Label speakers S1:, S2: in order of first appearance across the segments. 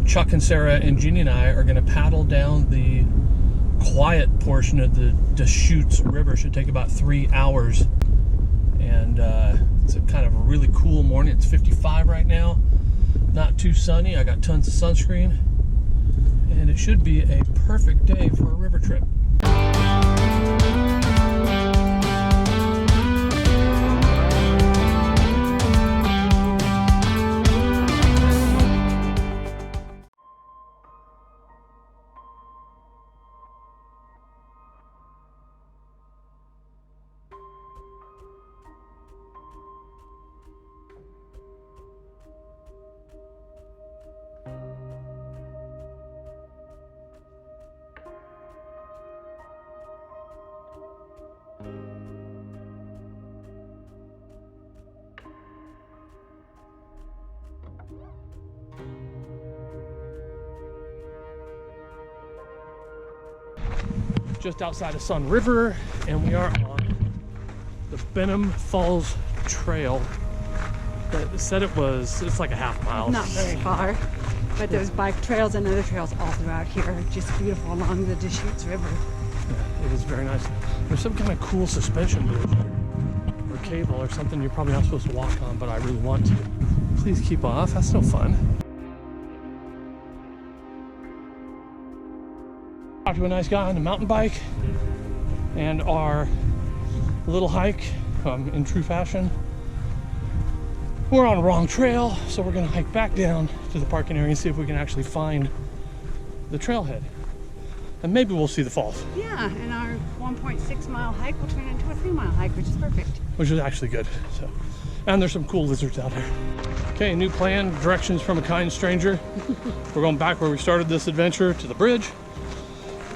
S1: Chuck and Sarah and Jeannie and I are going to paddle down the quiet portion of the Deschuetes River. Should take about 3 hours. And it's a kind of a really cool morning. It's 55 right now. Not too sunny. I got tons of sunscreen. And it should be a perfect day for a river trip. Just outside of Sunriver, and we are on the Benham Falls Trail. That said it's like a half mile.
S2: Not very far, but there's bike trails and other trails all throughout here. Just beautiful along the Deschuetes River.
S1: Yeah, it is very nice. There's some kind of cool suspension bridge here, or cable or something you're probably not supposed to walk on, but I really want to. Please keep off, that's no fun. Talked to a nice guy on a mountain bike, and our little hike in true fashion, we're on the wrong trail, so we're gonna hike back down to the parking area and see if we can actually find the trailhead, and maybe we'll see the falls.
S2: Yeah, and our 1.6 mile hike will turn into a 3 mile hike, which is perfect.
S1: Which is actually good. So, and there's some cool lizards out there. Okay, new plan, directions from a kind stranger. We're going back where we started this adventure to the bridge,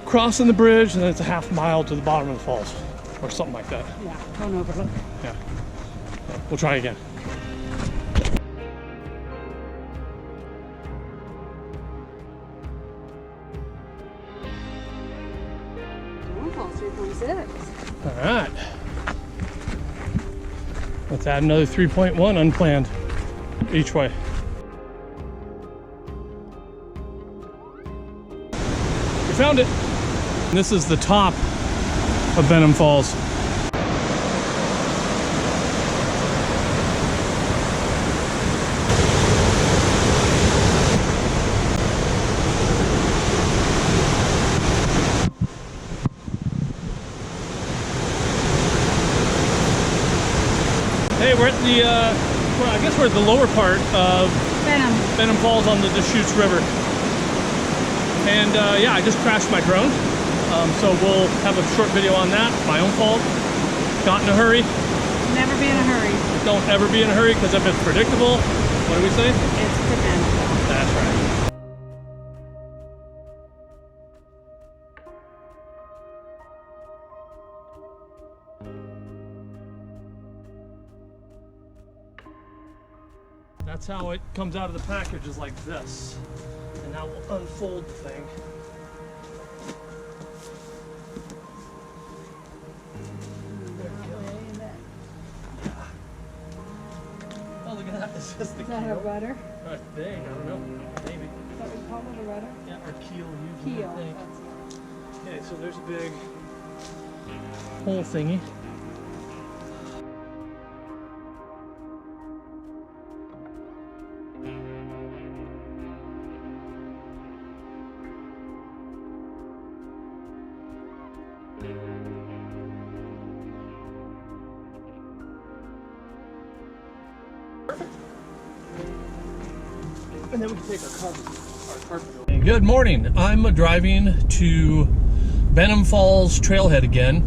S1: crossing the bridge, and then it's a half mile to the bottom of the falls, or something like that.
S2: Yeah, don't overlook.
S1: Yeah. We'll try again.
S2: Falls 3.6.
S1: All right. Let's add another 3.1 unplanned each way. We found it. This is the top of Benham Falls. Hey, we're at the, well, I guess we're at the lower part of Benham Falls on the Deschuetes River. And yeah, I just crashed my drone. So we'll have a short video on that. My own fault. Not in a hurry.
S2: Never be in a hurry.
S1: Don't ever be in a hurry, because if it's predictable, what do we say?
S2: It's preventable.
S1: That's right. That's how it comes out of the package, is like this. And now we'll unfold the thing. Oh, look at that. Is this the
S2: Is that
S1: keel?
S2: a rudder?
S1: I think. I don't know. Maybe.
S2: Is that what you call it, a rudder?
S1: Yeah, or keel usually, I think. Okay, so there's a big hole thingy. Perfect. And then we can take our carpet. Good morning. I'm driving to Benham Falls Trailhead again.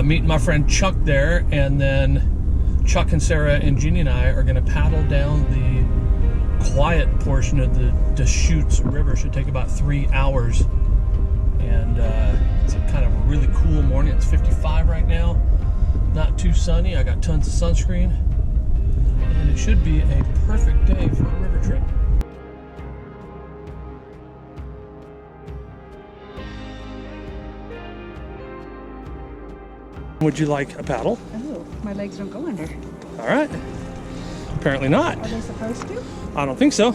S1: Meeting my friend Chuck there, and then Chuck and Sarah and Jeannie and I are going to paddle down the quiet portion of the Deschuetes River. Should take about 3 hours. And it's a kind of a really cool morning. It's 55 right now. Not too sunny. I got tons of sunscreen. And it should be a perfect day for a river trip. Would you like a paddle?
S2: Oh, my legs don't go under.
S1: All right. Apparently not.
S2: Are they supposed to?
S1: I don't think so.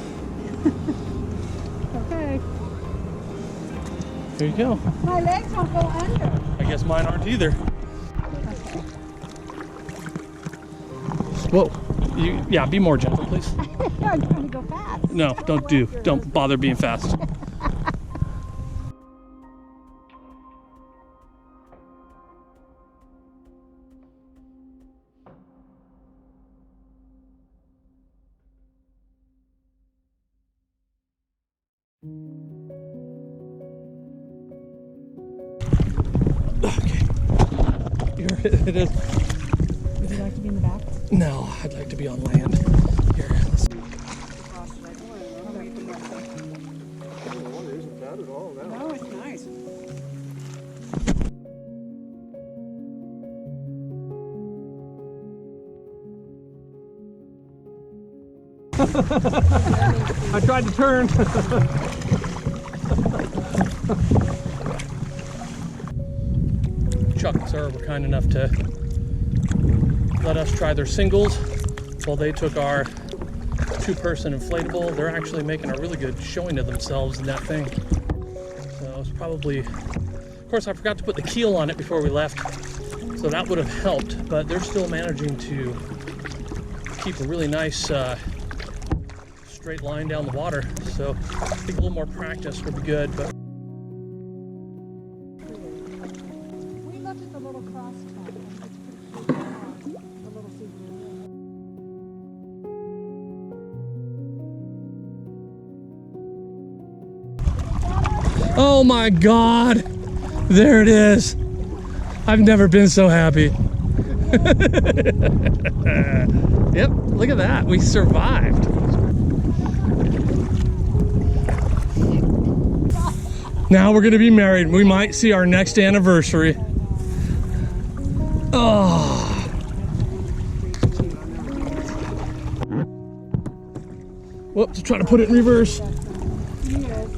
S1: There you go.
S2: My legs won't go under.
S1: I guess mine aren't either. Whoa. Yeah, be more gentle, please.
S2: I'm trying to go fast.
S1: No, don't bother being fast. Okay. Here it is.
S2: Would you like to be in the back?
S1: No, I'd like to be on land. Here, let's
S3: Isn't bad at all now.
S2: Oh, it's nice.
S1: I tried to turn. Chuck and Sarah were kind enough to let us try their singles while they took our two-person inflatable. They're actually making a really good showing of themselves in that thing. So it's probably, of course I forgot to put the keel on it before we left, so that would have helped, but they're still managing to keep a really nice straight line down the water. So I think a little more practice would be good. But
S2: We looked at the little cross track. The little souvenir.
S1: oh my God, there it is. I've never been so happy. Yep, look at that, we survived. Now we're gonna be married. We might see our next anniversary. Oh. Whoops, trying to put it in reverse.
S2: Yes.